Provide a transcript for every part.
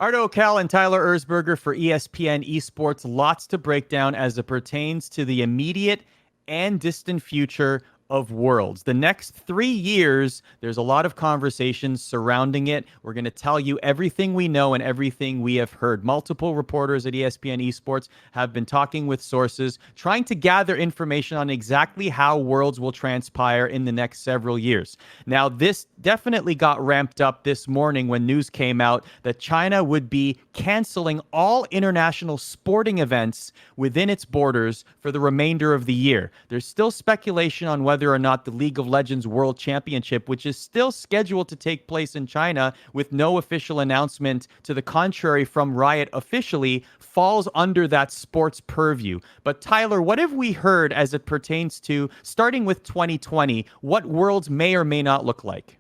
Ardo Cal and Tyler Erzberger for ESPN Esports. Lots to break down as it pertains to the immediate and distant future of Worlds. The next 3 years, there's a lot of conversations surrounding it. We're going to tell you everything we know and everything we have heard. Multiple reporters at ESPN Esports have been talking with sources, trying to gather information on exactly how Worlds will transpire in the next several years. Now, this definitely got ramped up this morning when news came out that China would be canceling all international sporting events within its borders for the remainder of the year. There's still speculation on whether or not the League of Legends World Championship, which is still scheduled to take place in China with no official announcement to the contrary from Riot officially, falls under that sports purview. But Tyler, what have we heard as it pertains to, starting with 2020, what Worlds may or may not look like?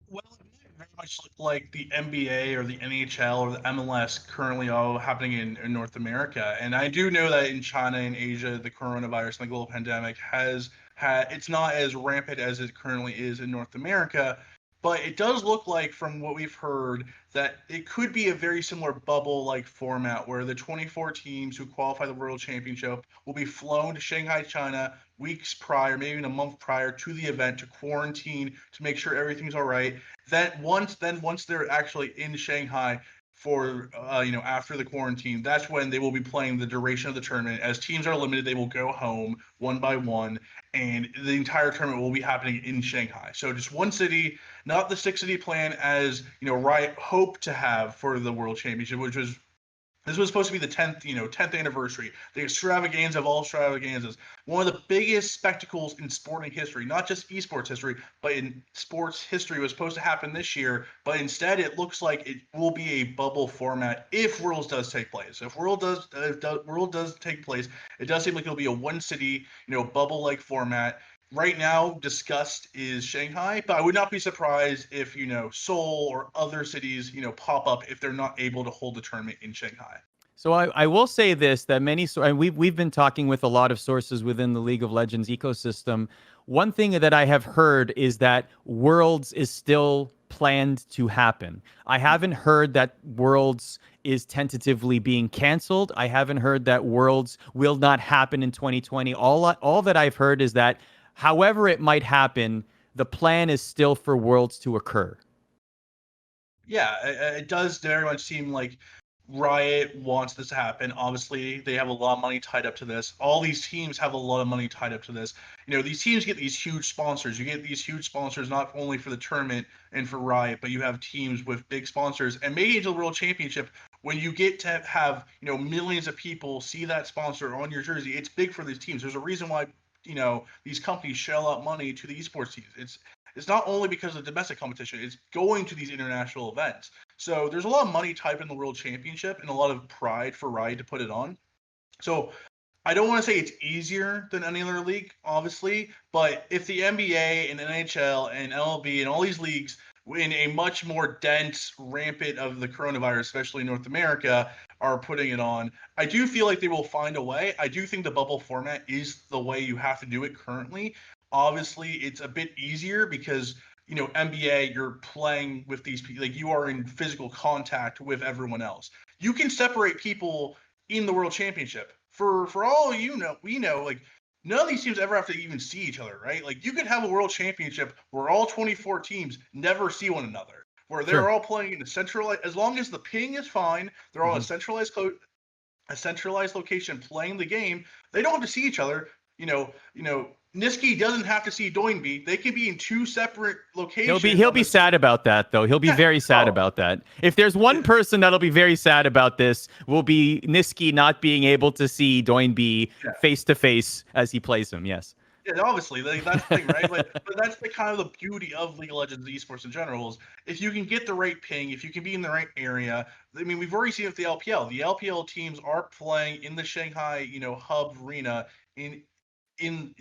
Well, it very much look like the NBA or the NHL or the MLS currently all happening in North America. And I do know that in China and Asia, the coronavirus and the global pandemic has had, it's not as rampant as it currently is in North America. But it does look like, from what we've heard, that it could be a very similar bubble-like format where the 24 teams who qualify the World Championship will be flown to Shanghai, China, weeks prior, maybe even a month prior to the event, to quarantine to make sure everything's all right. Once they're actually in Shanghai for after the quarantine, that's when they will be playing the duration of the tournament. As teams are limited, they will go home one by one, and the entire tournament will be happening in Shanghai. So just one city, not the 6 city plan as Riot hoped to have for the World Championship, which was this was supposed to be the 10th anniversary, the extravaganza of all extravaganzas, one of the biggest spectacles in sporting history, not just esports history, but in sports history, was supposed to happen this year. But instead, it looks like it will be a bubble format if Worlds does take place. If World does take place, it does seem like it'll be a one city, bubble-like format. Right now, discussed is Shanghai, but I would not be surprised if, Seoul or other cities, pop up if they're not able to hold the tournament in Shanghai. So I will say this, that and we've been talking with a lot of sources within the League of Legends ecosystem. One thing that I have heard is that Worlds is still planned to happen. I haven't heard that Worlds is tentatively being canceled. I haven't heard that Worlds will not happen in 2020. All that I've heard is that however it might happen, the plan is still for Worlds to occur. Yeah, it does very much seem like Riot wants this to happen. Obviously, they have a lot of money tied up to this. All these teams have a lot of money tied up to this. These teams get these huge sponsors. You get these huge sponsors not only for the tournament and for Riot, but you have teams with big sponsors. And maybe into the World Championship, when you get to have, millions of people see that sponsor on your jersey, it's big for these teams. There's a reason why these companies shell out money to the esports teams. It's not only because of domestic competition, it's going to these international events. So there's a lot of money tied in the World Championship and a lot of pride for Riot to put it on. So I don't want to say it's easier than any other league, obviously, but if the NBA and NHL and MLB and all these leagues in a much more dense, rampant of the coronavirus, especially in North America, are putting it on, I do feel like they will find a way. I do think the bubble format is the way you have to do it currently. Obviously, it's a bit easier because, NBA, you're playing with these people, like you are in physical contact with everyone else. You can separate people in the World Championship. For all we know, like, none of these teams ever have to even see each other, right? Like, you could have a World Championship where all 24 teams never see one another, where they're all playing in a centralized, as long as the ping is fine, they're all a centralized location playing the game. They don't have to see each other. Niski doesn't have to see Doinby. They could be in two separate locations. He'll be sad about that, though. He'll be very sad about that. If there's one person that'll be very sad about this, will be Niski not being able to see Doinby face to face as he plays him. Yes. Yeah, obviously, that's the thing, right? But that's the kind of the beauty of League of Legends esports in general, is if you can get the right ping, if you can be in the right area. I mean, we've already seen it with the LPL. The LPL teams are playing in the Shanghai, hub arena in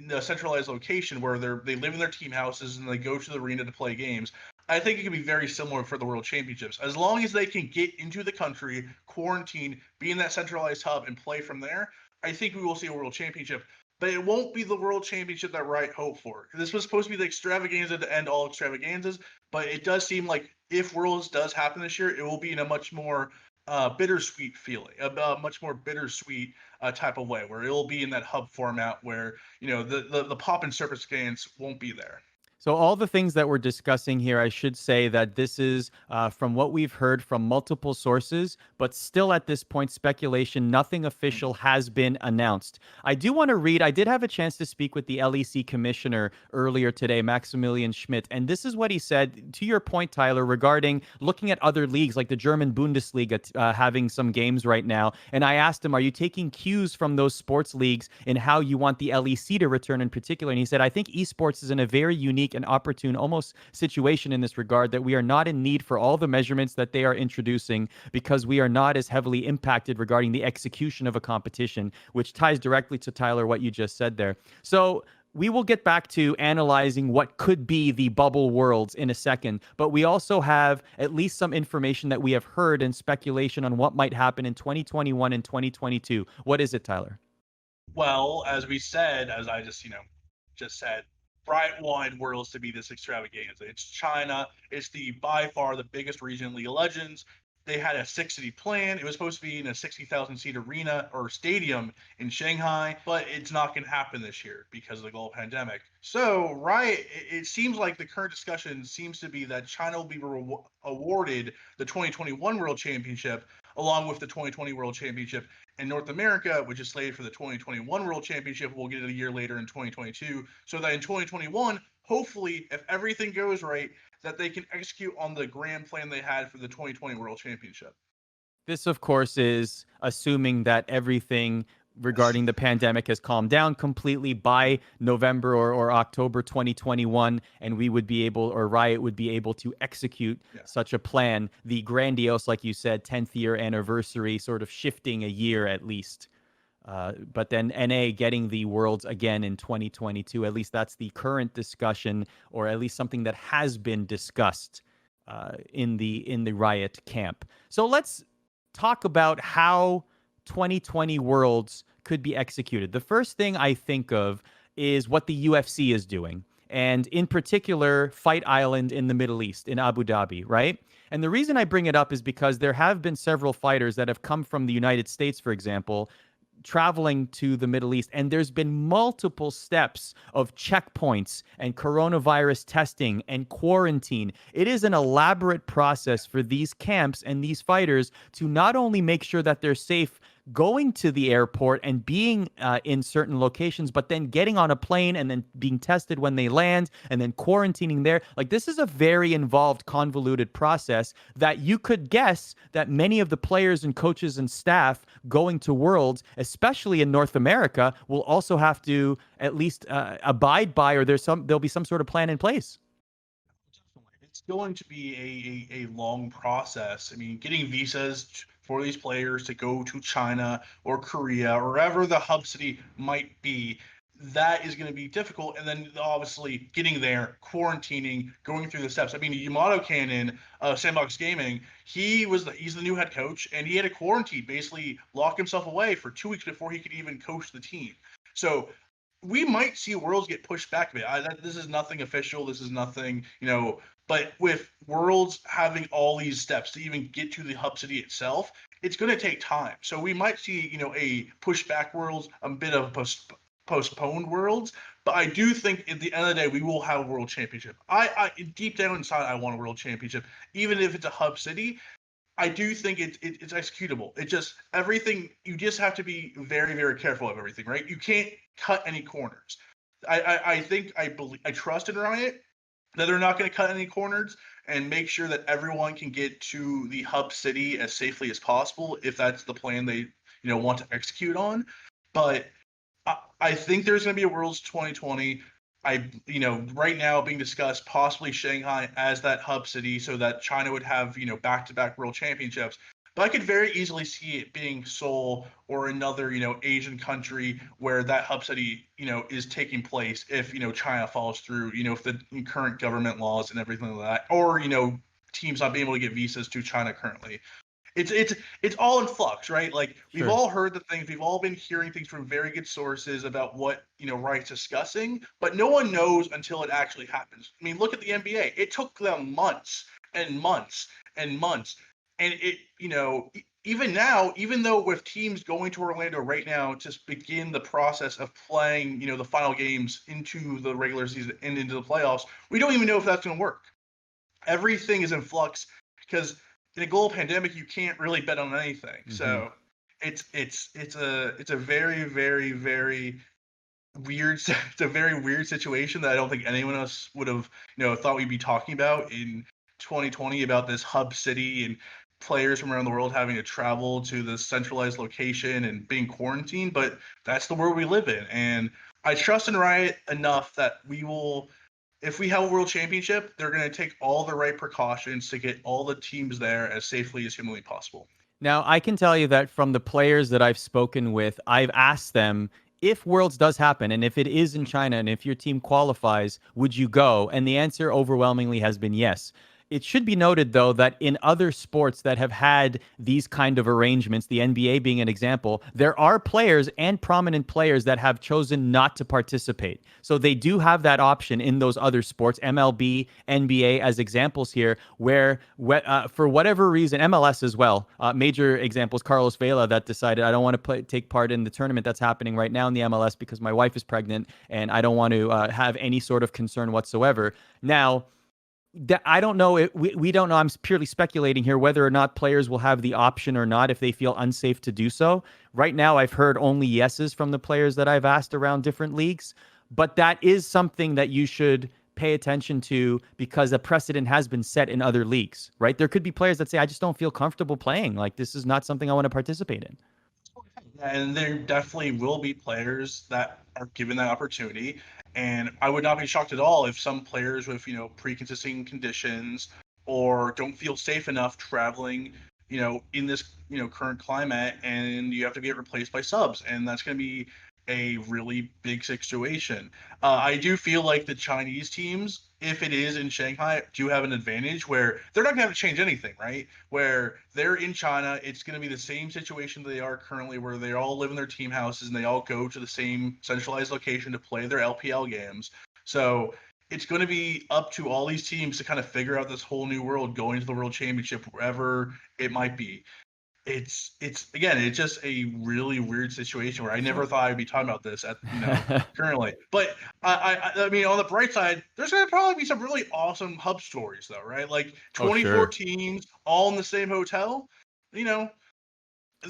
the centralized location where they live in their team houses and they go to the arena to play games. I think it can be very similar for the World Championships. As long as they can get into the country, quarantine, be in that centralized hub, and play from there, I think we will see a World Championship. but it won't be the World Championship that Riot hoped for. This was supposed to be the extravaganza to end all extravaganzas, but it does seem like if Worlds does happen this year, it will be in a much more bittersweet feeling, a much more bittersweet type of way, where it will be in that hub format where the pop and circumstance won't be there. So, all the things that we're discussing here, I should say that this is from what we've heard from multiple sources, but still at this point, speculation. Nothing official has been announced. I do want to read, I did have a chance to speak with the LEC commissioner earlier today, Maximilian Schmidt, and this is what he said to your point, Tyler, regarding looking at other leagues like the German Bundesliga having some games right now. And I asked him, are you taking cues from those sports leagues in how you want the LEC to return in particular? And he said, I think esports is in a very unique and opportune almost situation in this regard, that we are not in need for all the measurements that they are introducing, because we are not as heavily impacted regarding the execution of a competition, which ties directly to, Tyler, what you just said there. So we will get back to analyzing what could be the bubble worlds in a second, but we also have at least some information that we have heard and speculation on what might happen in 2021 and 2022. What is it, Tyler? Well, as we said, as I just said, Riot wanted Worlds to be this extravaganza. It's China. It's the by far the biggest region in League of Legends. They had a 6-city plan. It was supposed to be in a 60,000 seat arena or stadium in Shanghai, but it's not going to happen this year because of the global pandemic. So Riot, it seems like the current discussion seems to be that China will be awarded the 2021 World Championship along with the 2020 World Championship, and North America, which is slated for the 2021 World Championship, we'll get it a year later in 2022, so that in 2021, hopefully, if everything goes right, that they can execute on the grand plan they had for the 2020 World Championship. This, of course, is assuming that everything regarding the pandemic has calmed down completely by November or October 2021, and we would be able, or Riot would be able to execute such a plan. The grandiose, like you said, 10th year anniversary, sort of shifting a year at least. But then NA getting the Worlds again in 2022, at least that's the current discussion, or at least something that has been discussed in the Riot camp. So let's talk about how 2020 Worlds could be executed. The first thing I think of is what the UFC is doing, and in particular, Fight Island in the Middle East, in Abu Dhabi, right? And the reason I bring it up is because there have been several fighters that have come from the United States, for example, traveling to the Middle East, and there's been multiple steps of checkpoints and coronavirus testing and quarantine. It is an elaborate process for these camps and these fighters to not only make sure that they're safe going to the airport and being in certain locations, but then getting on a plane and then being tested when they land and then quarantining there. Like, this is a very involved, convoluted process that you could guess that many of the players and coaches and staff going to Worlds, especially in North America, will also have to at least abide by, or there'll be some sort of plan in place. It's going to be a long process. I mean, getting visas for these players to go to China or Korea or wherever the hub city might be, that is going to be difficult. And then obviously getting there, quarantining, going through the steps. I mean, Yamato Cannon, Sandbox Gaming, he's the new head coach, and he had to quarantine, basically lock himself away for 2 weeks before he could even coach the team. So we might see Worlds get pushed back a bit. This is nothing official. This is nothing, but with Worlds having all these steps to even get to the hub city itself, it's going to take time. So we might see, a pushback Worlds, a bit of postponed Worlds. But I do think at the end of the day, we will have a World Championship. I deep down inside, I want a World Championship, even if it's a hub city. I do think it's executable. It just everything. You just have to be very, very careful of everything, right? You can't cut any corners. I trust in Riot that they're not going to cut any corners and make sure that everyone can get to the hub city as safely as possible if that's the plan they want to execute on. But I think there's going to be a Worlds 2020. Right now being discussed possibly Shanghai as that hub city so that China would have, back-to-back world championships. But I could very easily see it being Seoul or another, Asian country where that hub city, is taking place if, China follows through, if the current government laws and everything like that, or, teams not being able to get visas to China currently. it's all in flux, right? Like we've Sure. all heard the things, we've all been hearing things from very good sources about what Riot's discussing, but no one knows until it actually happens. I mean, look at the NBA. It took them months and months and months, and even now, even though with teams going to Orlando right now to begin the process of playing, the final games into the regular season and into the playoffs, we don't even know if that's going to work. Everything is in flux because in a global pandemic, you can't really bet on anything. Mm-hmm. So it's a very, very, very weird it's a very weird situation that I don't think anyone else would have thought we'd be talking about in 2020 about this hub city and players from around the world having to travel to this centralized location and being quarantined, but that's the world we live in. And I trust in Riot enough that we will, if we have a world championship, they're going to take all the right precautions to get all the teams there as safely as humanly possible. Now, I can tell you that from the players that I've spoken with, I've asked them if Worlds does happen and if it is in China and if your team qualifies, would you go? And the answer overwhelmingly has been yes. It should be noted, though, that in other sports that have had these kind of arrangements, the NBA being an example, there are players and prominent players that have chosen not to participate. So they do have that option in those other sports, MLB, NBA as examples here, where for whatever reason, MLS as well, major examples, Carlos Vela that decided, I don't want to take part in the tournament that's happening right now in the MLS because my wife is pregnant and I don't want to have any sort of concern whatsoever. Now, I don't know. We don't know. I'm purely speculating here whether or not players will have the option or not if they feel unsafe to do so. Right now, I've heard only yeses from the players that I've asked around different leagues, but that is something that you should pay attention to because a precedent has been set in other leagues, right? There could be players that say, I just don't feel comfortable playing. Like, this is not something I want to participate in. And there definitely will be players that are given that opportunity. And I would not be shocked at all if some players with, pre-existing conditions or don't feel safe enough traveling, in this, current climate, and you have to get replaced by subs. And that's going to be a really big situation. I do feel like the Chinese teams, if it is in Shanghai, do have an advantage where they're not going to have to change anything, right? Where they're in China, it's going to be the same situation they are currently, where they all live in their team houses and they all go to the same centralized location to play their LPL games. So it's going to be up to all these teams to kind of figure out this whole new world going to the World Championship, wherever it might be. It's just a really weird situation where I never So, thought I'd be talking about this at currently. But I mean, on the bright side, there's gonna probably be some really awesome hub stories though, right? Like oh, 24 sure. teams all in the same hotel. You know,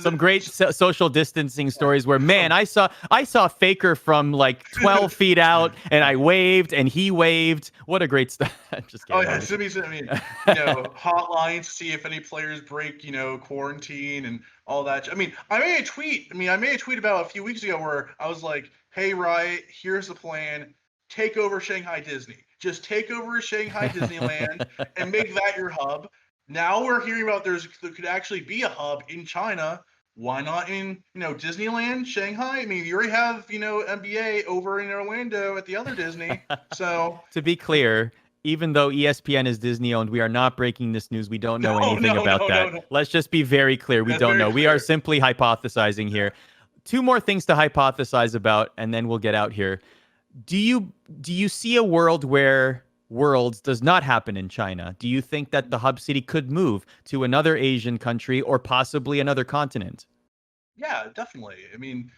Some the, great social distancing stories where, man, some I saw Faker from like 12 feet out and I waved and he waved. What a great stuff. I'm just Oh kidding, yeah, obviously. Simi's, I mean, hotlines to see if any players break, quarantine and all that. I mean, I made a tweet. I mean, I made a tweet about a few weeks ago where I was like, "Hey, Riot, here's the plan: take over Shanghai Disney. Just take over Shanghai Disneyland and make that your hub." Now we're hearing about there could actually be a hub in China. Why not in Disneyland, Shanghai? I mean, you already have NBA over in Orlando at the other Disney, so. To be clear, even though ESPN is Disney owned, we are not breaking this news. We don't know No, anything no, about no, no, that. no. Let's just be very clear. We That's don't very know. We are clear. simply hypothesizing Yeah. here. Two more things to hypothesize about, and then we'll get out here. Do you see a world where Worlds does not happen in China? Do you think that the hub city could move to another Asian country or possibly another continent? Yeah, definitely. I mean,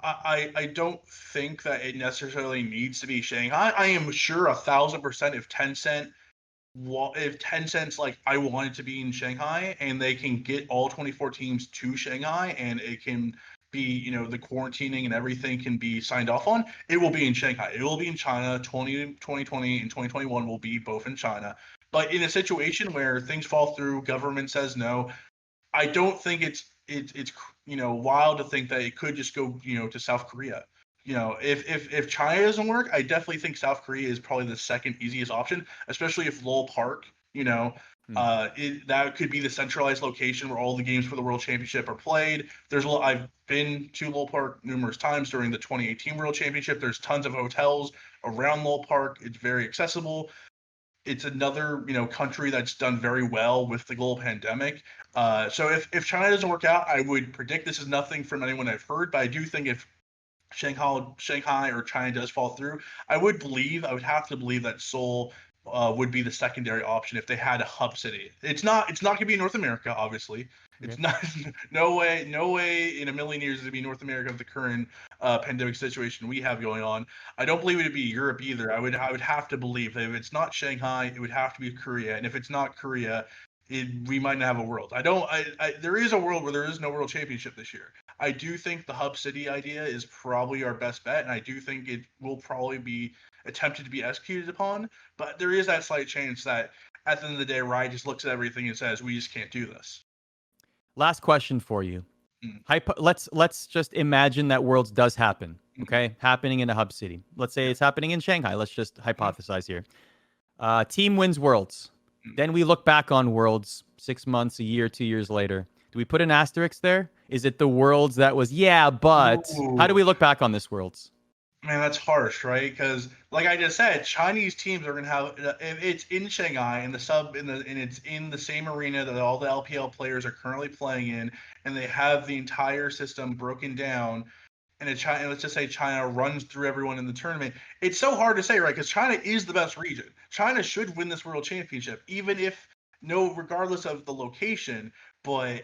I don't think that it necessarily needs to be Shanghai. I am sure 1,000% if Tencent's like, I want it to be in Shanghai, and they can get all 24 teams to Shanghai, and it can be, the quarantining and everything can be signed off on, it will be in Shanghai. It will be in China. 2020 and 2021 will be both in China. But in a situation where things fall through, government says no, I don't think it's wild to think that it could just go to South Korea. If China doesn't work, I definitely think South Korea is probably the second easiest option, especially if Lowell Park, Hmm. that could be the centralized location where all the games for the World Championship are played. I've been to Lowell Park numerous times during the 2018 World Championship. There's tons of hotels around Lowell Park. It's very accessible. It's another, country that's done very well with the global pandemic. So if China doesn't work out, I would predict, this is nothing from anyone I've heard, but I do think if Shanghai or China does fall through, I would have to believe that Seoul would be the secondary option if they had a hub city. It's not going to be North America, obviously. Okay. It's not no way in a million years to be North America with the current pandemic situation we have going on. I don't believe it would be Europe either. I would have to believe that if it's not Shanghai, it would have to be Korea, and if it's not Korea, we might not have a world. There is a world where there is no world championship this year. I do think the hub city idea is probably our best bet, and I do think it will probably be attempted to be executed upon. But there is that slight chance that at the end of the day, Riot just looks at everything and says, "We just can't do this." Last question for you. Let's just imagine that Worlds does happen. Okay, happening in a hub city. Let's say it's happening in Shanghai. Let's just hypothesize here. Team wins Worlds. Then we look back on Worlds 6 months, a year, 2 years later. Do we put an asterisk there? Is it the Worlds that was, but how do we look back on this Worlds? Man, that's harsh, right? Because, like I just said, Chinese teams are going to have, if it's in Shanghai and it's in the same arena that all the LPL players are currently playing in, and they have the entire system broken down, and let's just say China runs through everyone in the tournament. It's so hard to say, right? Because China is the best region. China should win this world championship, regardless of the location. But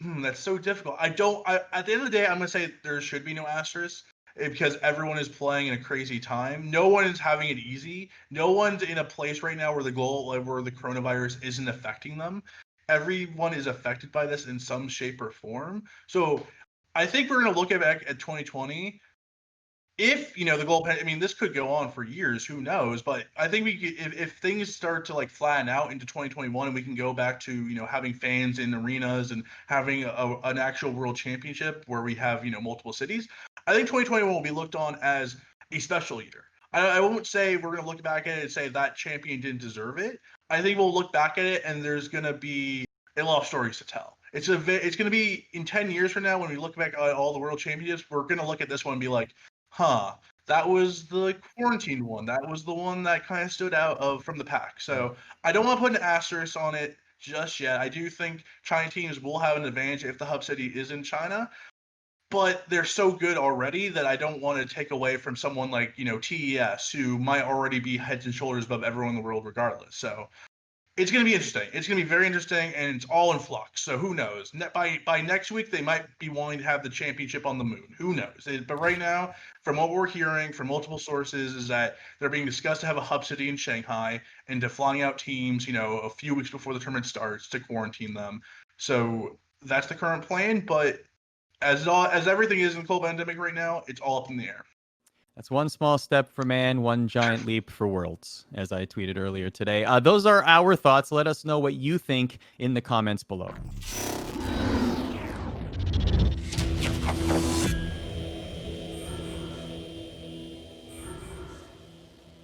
that's so difficult. At the end of the day, I'm gonna say there should be no asterisk because everyone is playing in a crazy time. No one is having it easy. No one's in a place right now where the coronavirus isn't affecting them. Everyone is affected by this in some shape or form. So I think we're going to look back at 2020. If the global, this could go on for years. Who knows? But I think if things start to like flatten out into 2021, and we can go back to having fans in arenas and having an actual world championship where we have multiple cities, I think 2021 will be looked on as a special year. I won't say we're going to look back at it and say that champion didn't deserve it. I think we'll look back at it and there's going to be a lot of stories to tell. It's going to be in 10 years from now when we look back at all the world championships, we're going to look at this one and be like, that was the quarantined one. That was the one that kind of stood out from the pack. So I don't want to put an asterisk on it just yet. I do think China teams will have an advantage if the hub city is in China, but they're so good already that I don't want to take away from someone like, TES, who might already be heads and shoulders above everyone in the world regardless. So it's going to be interesting. It's going to be very interesting, and it's all in flux. So who knows? By next week, they might be wanting to have the championship on the moon. Who knows? But right now, from what we're hearing from multiple sources, is that they're being discussed to have a hub city in Shanghai and to flying out teams, a few weeks before the tournament starts to quarantine them. So that's the current plan. But as everything is in the global pandemic right now, it's all up in the air. That's one small step for man, one giant leap for Worlds, as I tweeted earlier today. Those are our thoughts. Let us know what you think in the comments below.